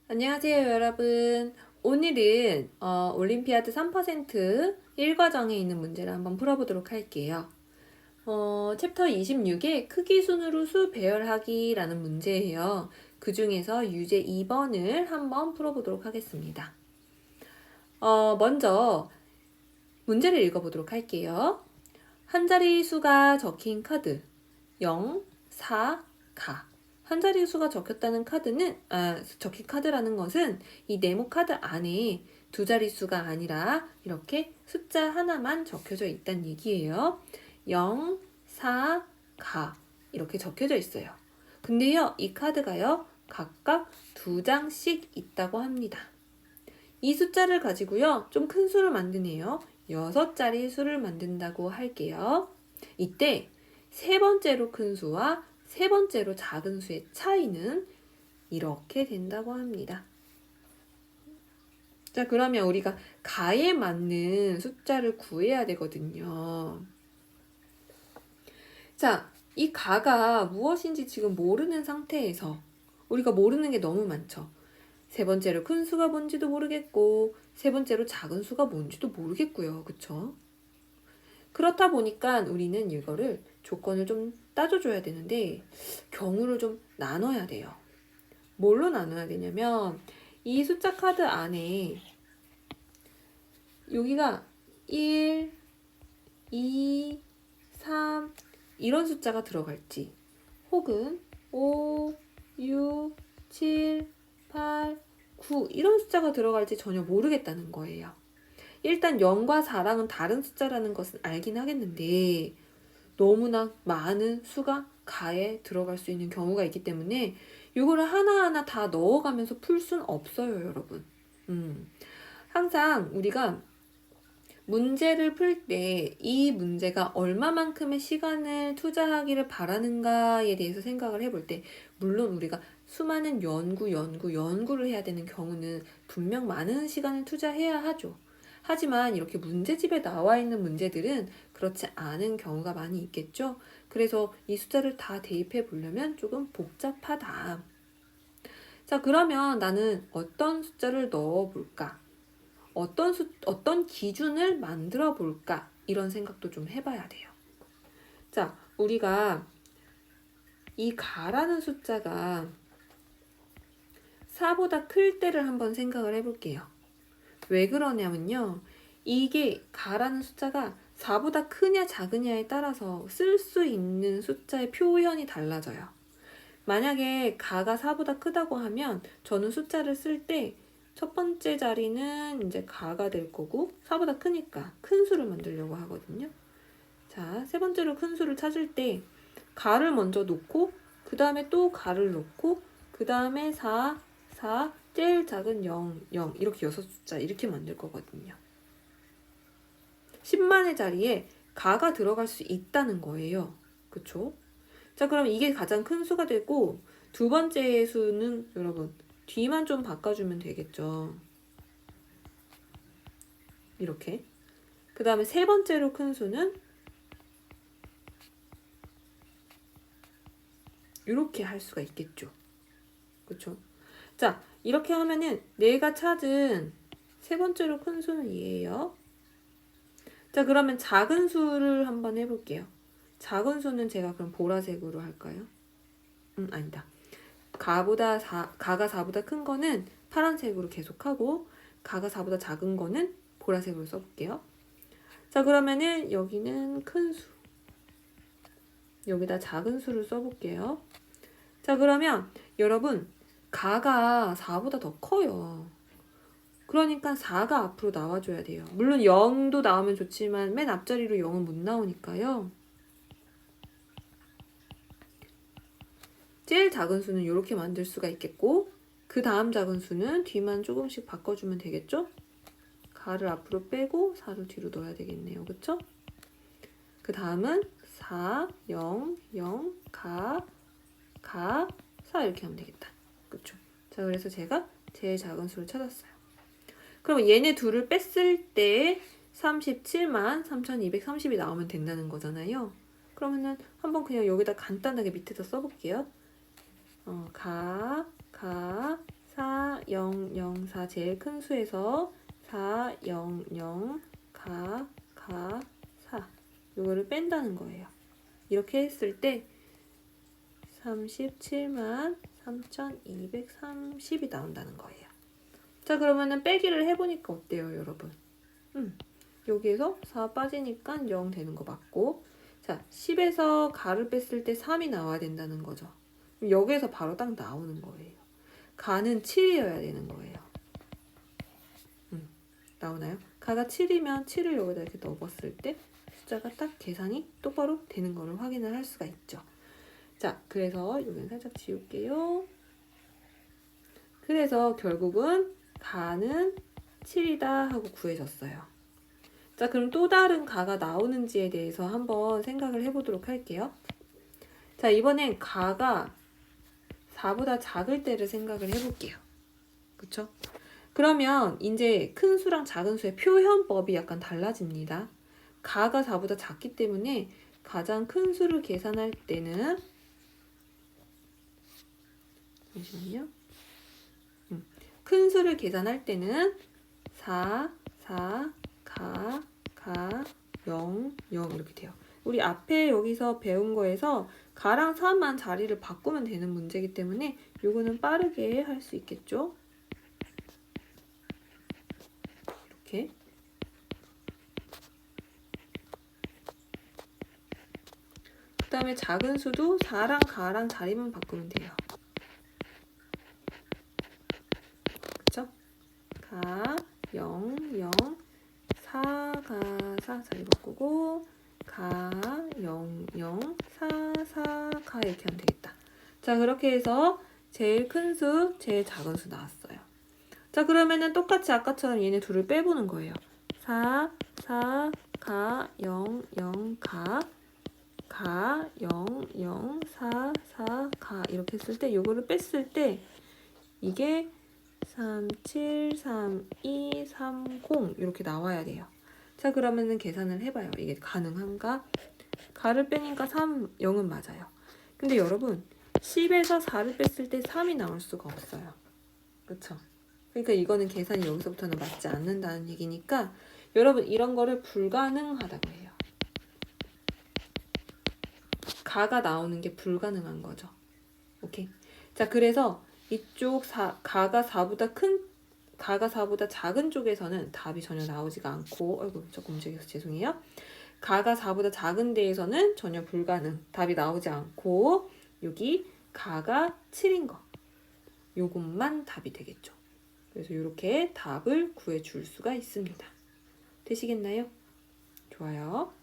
안녕하세요, 여러분. 오늘은 올림피아드 3% 1과정에 있는 문제를 한번 풀어보도록 할게요. 챕터 26의 크기 순으로 수 배열하기라는 문제예요. 그 중에서 유제 2번을 한번 풀어보도록 하겠습니다. 먼저 문제를 읽어보도록 할게요. 한 자리 수가 적힌 카드 0, 4, 가. 한 자리 수가 적힌 카드라는 것은 이 네모 카드 안에 두 자리 수가 아니라 이렇게 숫자 하나만 적혀져 있다는 얘기예요. 0, 4, 가. 이렇게 적혀져 있어요. 근데요, 이 카드가요, 각각 두 장씩 있다고 합니다. 이 숫자를 가지고요, 좀 큰 수를 만드네요. 6자리 수를 만든다고 할게요. 이때 세 번째로 큰 수와 세 번째로 작은 수의 차이는 이렇게 된다고 합니다. 자, 그러면 우리가 가에 맞는 숫자를 구해야 되거든요. 자, 이 가가 무엇인지 지금 모르는 상태에서 우리가 모르는 게 너무 많죠. 세 번째로 큰 수가 뭔지도 모르겠고 세 번째로 작은 수가 뭔지도 모르겠고요. 그쵸? 그렇다 보니까 우리는 이거를 조건을 좀 따져줘야 되는데 경우를 좀 나눠야 돼요. 뭘로 나눠야 되냐면 이 숫자 카드 안에 여기가 1, 2, 3 이런 숫자가 들어갈지 혹은 5, 6, 7, 8, 9 이런 숫자가 들어갈지 전혀 모르겠다는 거예요. 일단 0과 4랑은 다른 숫자라는 것은 알긴 하겠는데 너무나 많은 수가 가에 들어갈 수 있는 경우가 있기 때문에 이거를 하나하나 다 넣어가면서 풀 수는 없어요, 여러분. 항상 우리가 문제를 풀 때 이 문제가 얼마만큼의 시간을 투자하기를 바라는가에 대해서 생각을 해볼 때 물론 우리가 수많은 연구를 해야 되는 경우는 분명 많은 시간을 투자해야 하죠. 하지만 이렇게 문제집에 나와 있는 문제들은 그렇지 않은 경우가 많이 있겠죠. 그래서 이 숫자를 다 대입해 보려면 조금 복잡하다. 자, 그러면 나는 어떤 숫자를 넣어 볼까? 어떤 기준을 만들어 볼까? 이런 생각도 좀 해봐야 돼요. 자, 우리가 이 가라는 숫자가 4보다 클 때를 한번 생각을 해볼게요. 왜 그러냐면요. 이게 가라는 숫자가 4보다 크냐 작으냐에 따라서 쓸 수 있는 숫자의 표현이 달라져요. 만약에 가가 4보다 크다고 하면 저는 숫자를 쓸 때 첫 번째 자리는 이제 가가 될 거고 4보다 크니까 큰 수를 만들려고 하거든요. 자, 세 번째로 큰 수를 찾을 때 가를 먼저 놓고 그 다음에 또 가를 놓고 그 다음에 4, 4, 제일 작은 0, 0 이렇게 6숫자 이렇게 만들 거거든요. 10만의 자리에 가가 들어갈 수 있다는 거예요. 그쵸? 자, 그럼 이게 가장 큰 수가 되고 두 번째 수는 여러분 뒤만 좀 바꿔주면 되겠죠. 이렇게. 그 다음에 세 번째로 큰 수는 이렇게 할 수가 있겠죠. 그쵸? 자, 이렇게 하면은 내가 찾은 세 번째로 큰 수는 얘예요. 자, 그러면 작은 수를 한번 해볼게요. 작은 수는 제가 그럼 보라색으로 할까요? 아니다. 가가 4보다 큰 거는 파란색으로 계속하고 가가 4보다 작은 거는 보라색으로 써볼게요. 자, 그러면은 여기는 큰 수, 여기다 작은 수를 써볼게요. 자, 그러면 여러분 가가 4보다 더 커요. 그러니까 4가 앞으로 나와줘야 돼요. 물론 0도 나오면 좋지만 맨 앞자리로 0은 못 나오니까요. 제일 작은 수는 이렇게 만들 수가 있겠고 그 다음 작은 수는 뒤만 조금씩 바꿔주면 되겠죠? 가를 앞으로 빼고 4를 뒤로 넣어야 되겠네요. 그쵸? 그 다음은 4, 0, 0, 가, 4 이렇게 하면 되겠다. 그쵸? 자, 그래서 제가 제일 작은 수를 찾았어요. 그럼 얘네 둘을 뺐을 때 37만 3230이 나오면 된다는 거잖아요. 그러면은 한번 그냥 여기다 간단하게 밑에다 써볼게요. 4, 0, 0, 4 제일 큰 수에서 4, 0, 0, 4 이거를 뺀다는 거예요. 이렇게 했을 때 37만 3,230이 나온다는 거예요. 자, 그러면은 빼기를 해보니까 어때요, 여러분? 여기에서 4 빠지니까 0 되는 거 맞고, 자, 10에서 가를 뺐을 때 3이 나와야 된다는 거죠. 그럼 여기에서 바로 딱 나오는 거예요. 가는 7이어야 되는 거예요. 나오나요? 가가 7이면 7을 여기다 이렇게 넣어봤을 때 숫자가 딱 계산이 똑바로 되는 거를 확인을 할 수가 있죠. 자, 그래서 여기는 살짝 지울게요. 그래서 결국은 가는 7이다 하고 구해졌어요. 자, 그럼 또 다른 가가 나오는지에 대해서 한번 생각을 해보도록 할게요. 자, 이번엔 가가 4보다 작을 때를 생각을 해볼게요. 그쵸? 그러면 이제 큰 수랑 작은 수의 표현법이 약간 달라집니다. 가가 4보다 작기 때문에 가장 큰 수를 계산할 때는 잠시만요. 큰 수를 계산할 때는 4, 4, 가, 0, 0 이렇게 돼요. 우리 앞에 여기서 배운 거에서 가랑 4만 자리를 바꾸면 되는 문제이기 때문에 요거는 빠르게 할 수 있겠죠? 이렇게. 그 다음에 작은 수도 4랑 가랑 자리만 바꾸면 돼요. 그쵸? 가, 0, 0, 4가 4 자리 바꾸고 가, 0, 0, 4, 4가 이렇게 하면 되겠다. 자, 그렇게 해서 제일 큰 수, 제일 작은 수 나왔어요. 자, 그러면은 똑같이 아까처럼 얘네 둘을 빼보는 거예요. 4, 4, 가, 0, 0, 가, 0, 0, 4, 4, 가 이렇게 했을 때 요거를 뺐을 때 이게 3, 7, 3, 2, 3, 0 이렇게 나와야 돼요. 자, 그러면은 계산을 해봐요. 이게 가능한가? 가를 빼니까 3, 0은 맞아요. 근데 여러분 10에서 4를 뺐을 때 3이 나올 수가 없어요. 그쵸? 그러니까 이거는 계산이 여기서부터는 맞지 않는다는 얘기니까 여러분 이런 거를 불가능하다고 해요. 가가 나오는 게 불가능한 거죠. 오케이. 자, 그래서 이쪽 가가 4보다 작은 쪽에서는 답이 전혀 나오지가 않고, 아이고, 조금 움직여서 죄송해요. 가가 4보다 작은 데에서는 전혀 불가능. 답이 나오지 않고, 여기 가가 7인 거. 요것만 답이 되겠죠. 그래서 이렇게 답을 구해줄 수가 있습니다. 되시겠나요? 좋아요.